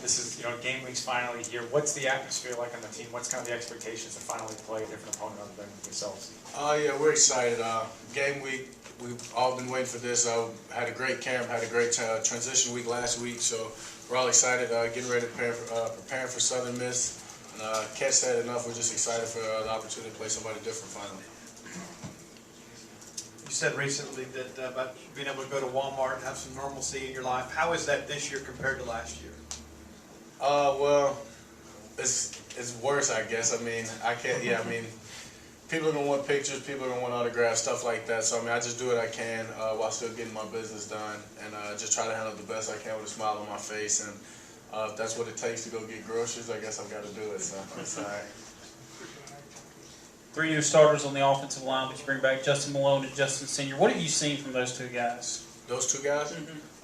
This is, game week's finally here. What's the atmosphere like on the team? What's kind of the expectations to finally play a different opponent other than yourselves? Yeah, we're excited. Game week, we've all been waiting for this. Had a great camp, had a great transition week last week, so we're all excited, getting ready to preparing for Southern Miss. And can't say it enough, we're just excited for the opportunity to play somebody different finally. You said recently that about being able to go to Walmart and have some normalcy in your life. How is that this year compared to last year? Well, it's worse, I guess. I mean, I can't. Yeah, I mean, people are gonna want pictures, people are gonna want autographs, stuff like that. So I mean, I just do what I can while still getting my business done, and just try to handle it the best I can with a smile on my face. And if that's what it takes to go get groceries, I guess I've got to do it. So it's all right. 3 new starters on the offensive line, but you bring back Justin Malone and Justin Senior. What have you seen from those two guys? Those two guys?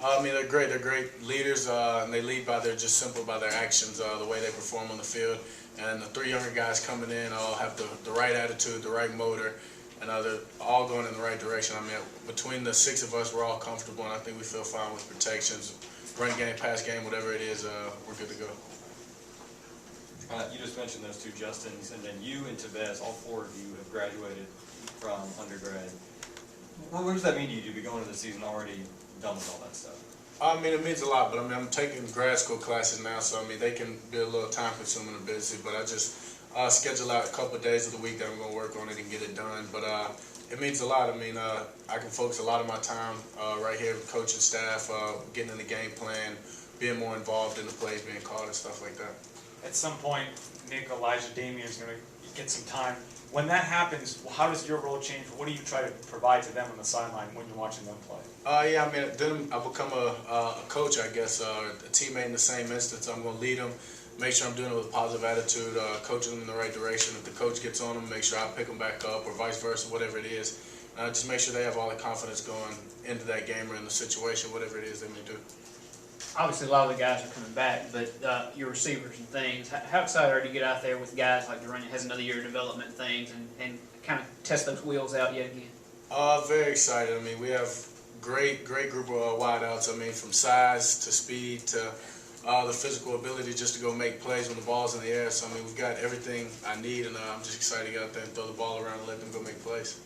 I mean, they're great. They're great leaders, and they lead by their actions, the way they perform on the field. And the 3 younger guys coming in all have the right attitude, the right motor, and they're all going in the right direction. I mean, between the 6 of us, we're all comfortable, and I think we feel fine with protections, run game, pass game, whatever it is, we're good to go. You just mentioned those two Justins, and then you and Tevez, all 4 of you have graduated from undergrad. What does that mean to you to be going into the season already done with all that stuff? I mean, it means a lot, but I mean, I'm taking grad school classes now, so I mean, they can be a little time-consuming and busy, but I just schedule out a couple of days of the week that I'm going to work on it and get it done. But it means a lot. I mean, I can focus a lot of my time right here with coaching staff, getting in the game plan, being more involved in the plays being called and stuff like that. At some point, Nick, Elijah, Damien is going to get some time. When that happens, how does your role change? What do you try to provide to them on the sideline when you're watching them play? Yeah, I mean, then I become a coach, I guess, a teammate in the same instance. I'm going to lead them, make sure I'm doing it with a positive attitude, coaching them in the right direction. If the coach gets on them, make sure I pick them back up, or vice versa, whatever it is. Just make sure they have all the confidence going into that game or in the situation, whatever it is they may do. Obviously, a lot of the guys are coming back, but your receivers and things, how excited are you to get out there with guys like Durant has another year of development and things and kind of test those wheels out yet again? Very excited. I mean, we have great group of wideouts. I mean, from size to speed to the physical ability just to go make plays when the ball's in the air. So, I mean, we've got everything I need, and I'm just excited to get out there and throw the ball around and let them go make plays.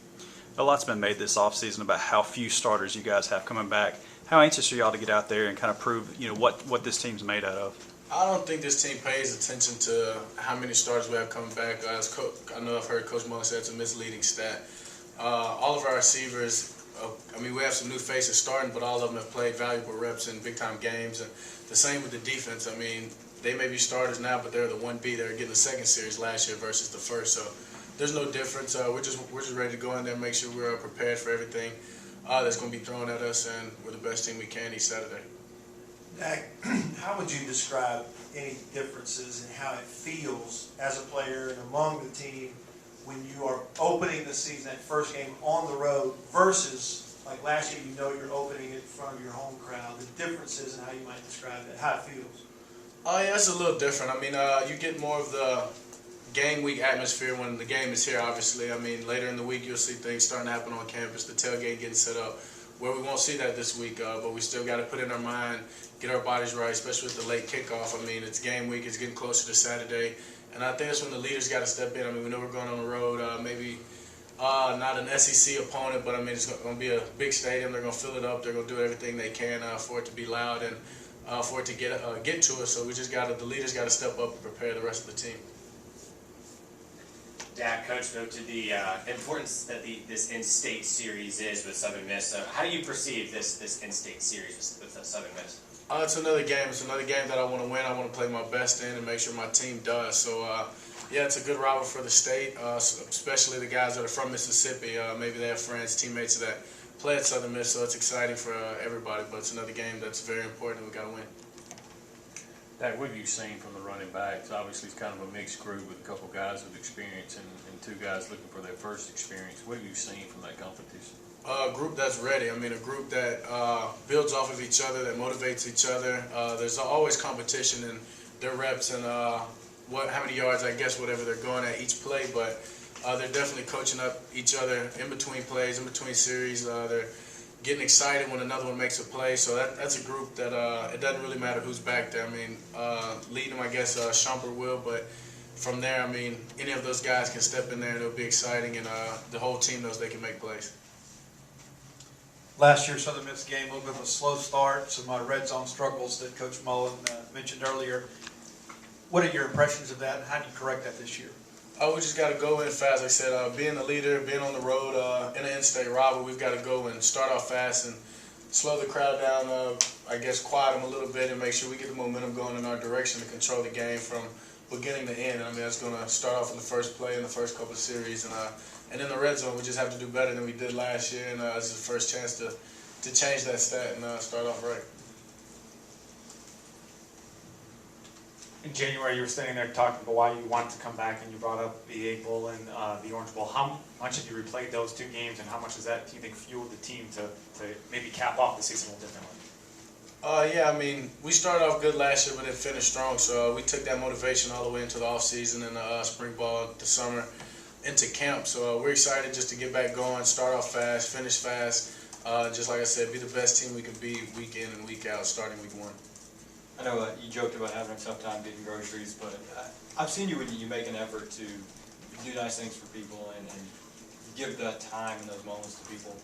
A lot's been made this offseason about how few starters you guys have coming back. How anxious are y'all to get out there and kind of prove, what this team's made out of? I don't think this team pays attention to how many starters we have coming back. I know I've heard Coach Mullen say it's a misleading stat. All of our receivers, I mean, we have some new faces starting, but all of them have played valuable reps in big-time games. And the same with the defense. I mean, they may be starters now, but they're the 1B. They were getting the second series last year versus the first. So there's no difference. We're just ready to go in there and make sure we're prepared for everything that's going to be thrown at us, and we're the best team we can each Saturday. Dak, how would you describe any differences in how it feels as a player and among the team when you are opening the season, that first game on the road, versus like last year, you're opening it in front of your home crowd? The differences in how you might describe that, how it feels. Yeah, it's a little different. I mean, you get more of the game week atmosphere when the game is here, obviously. I mean, later in the week, you'll see things starting to happen on campus, the tailgate getting set up, where we won't see that this week, but we still got to put in our mind, get our bodies right, especially with the late kickoff. I mean, it's game week, it's getting closer to Saturday, and I think that's when the leaders got to step in. I mean, we know we're going on the road, maybe not an SEC opponent, but I mean, it's going to be a big stadium. They're going to fill it up. They're going to do everything they can for it to be loud and for it to get to us. So the leaders got to step up and prepare the rest of the team. Dak, Coach spoke to the importance that this in-state series is with Southern Miss. So how do you perceive this in-state series with Southern Miss? It's another game. It's another game that I want to win. I want to play my best in and make sure my team does. So, yeah, it's a good rival for the state, especially the guys that are from Mississippi. Maybe they have friends, teammates that play at Southern Miss, so it's exciting for everybody. But it's another game that's very important. We've got to win. Dak, what have you seen from the running backs? Obviously, it's kind of a mixed group with a couple guys with experience and 2 guys looking for their first experience. What have you seen from that competition? A group that's ready. I mean, a group that builds off of each other, that motivates each other. There's always competition in their reps and how many yards, I guess, whatever they're going at each play. But they're definitely coaching up each other in between plays, in between series. They're getting excited when another one makes a play. So that's a group that it doesn't really matter who's back there. I mean, leading them, I guess Shumpert will, but from there, I mean, any of those guys can step in there and it'll be exciting, and the whole team knows they can make plays. Last year, Southern Miss game, a little bit of a slow start, some red zone struggles that Coach Mullen mentioned earlier. What are your impressions of that, and how do you correct that this year? We just got to go in fast. Like I said, being a leader, being on the road in an in-state rival, we've got to go and start off fast and slow the crowd down, I guess quiet them a little bit and make sure we get the momentum going in our direction to control the game from beginning to end. I mean, that's going to start off in the first play in the first couple of series. And in the red zone, we just have to do better than we did last year, and this is the first chance to change that stat and start off right. In January, you were standing there talking about why you wanted to come back, and you brought up the Egg Bowl and the Orange Bowl. How much have you replayed those two games, and how much has that, do you think, fueled the team to maybe cap off the season a little differently? Yeah, I mean, we started off good last year, but then finished strong. So we took that motivation all the way into the off season and the spring ball, the summer, into camp. So we're excited just to get back going, start off fast, finish fast. Just like I said, be the best team we can be week in and week out, starting week one. I know you joked about having a tough time getting groceries, but I've seen you when you make an effort to do nice things for people and give that time and those moments to people.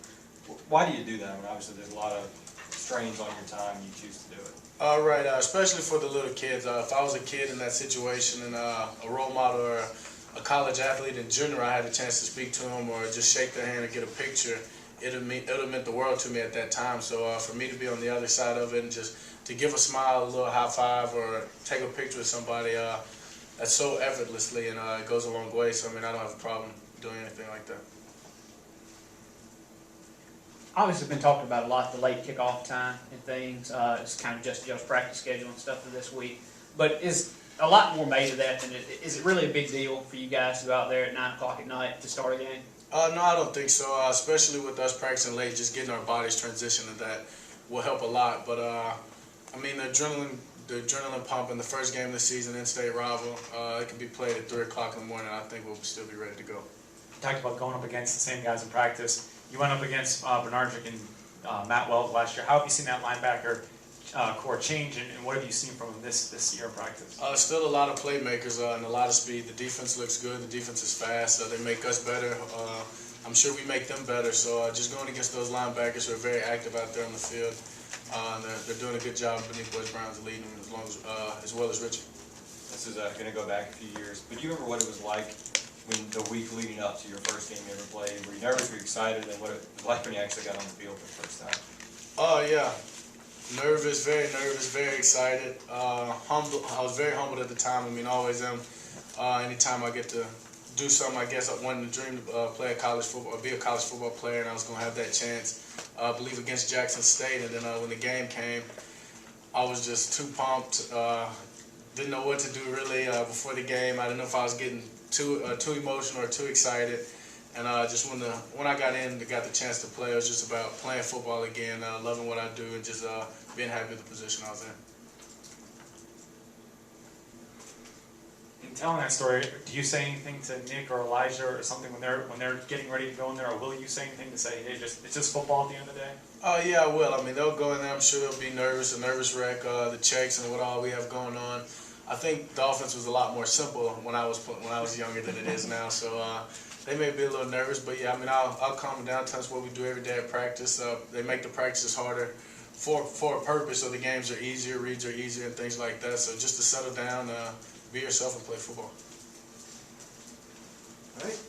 Why do you do that? I mean, obviously there's a lot of strains on your time and you choose to do it. Right, especially for the little kids. If I was a kid in that situation and a role model or a college athlete in junior, I had a chance to speak to them or just shake their hand or get a picture, it would have meant the world to me at that time. So for me to be on the other side of it and just to give a smile, a little high five, or take a picture with somebody, that's so effortlessly, and it goes a long way. So I mean, I don't have a problem doing anything like that. Obviously, been talked about a lot, the late kickoff time and things. It's kind of just practice schedule and stuff for this week. But is a lot more made of that than it is. It really a big deal for you guys to go out there at 9 o'clock at night to start a game? No, I don't think so. Especially with us practicing late, just getting our bodies transitioned to that will help a lot. But I mean, the adrenaline pump in the first game of the season, in-state rival, it can be played at 3 o'clock in the morning. I think we'll still be ready to go. You talked about going up against the same guys in practice. You went up against Bernardrick and Matt Wells last year. How have you seen that linebacker core change, and what have you seen from him this year in practice? Still a lot of playmakers and a lot of speed. The defense looks good. The defense is fast. They make us better. I'm sure we make them better. So just going against those linebackers who are very active out there on the field, they're doing a good job beneath Wes Brown's leading them as well as Richie. This is going to go back a few years, but do you remember what it was like when the week leading up to your first game you ever played? Were you nervous, were you excited, and what it was like when you actually got on the field for the first time? Oh, yeah. Nervous, very excited. Humble. I was very humbled at the time. I mean, always am. Anytime I get to do something, I guess I wanted to dream to play a college football, be a college football player, and I was going to have that chance. I believe against Jackson State, and then when the game came, I was just too pumped. Didn't know what to do really before the game. I didn't know if I was getting too emotional or too excited. And just when I got in, got the chance to play, it was just about playing football again, loving what I do, and just being happy with the position I was in. In telling that story, do you say anything to Nick or Elijah or something when they're getting ready to go in there, or will you say anything to say, hey, it's just football at the end of the day? Yeah, I will. I mean, they'll go in there. I'm sure they'll be nervous, a nervous wreck, the checks and what all we have going on. I think the offense was a lot more simple when I was younger than it is now. So they may be a little nervous, but yeah, I mean, I'll calm them down. Tell us what we do every day at practice. They make the practices harder for a purpose, so the games are easier, reads are easier, and things like that. So just to settle down, be yourself, and play football. All right.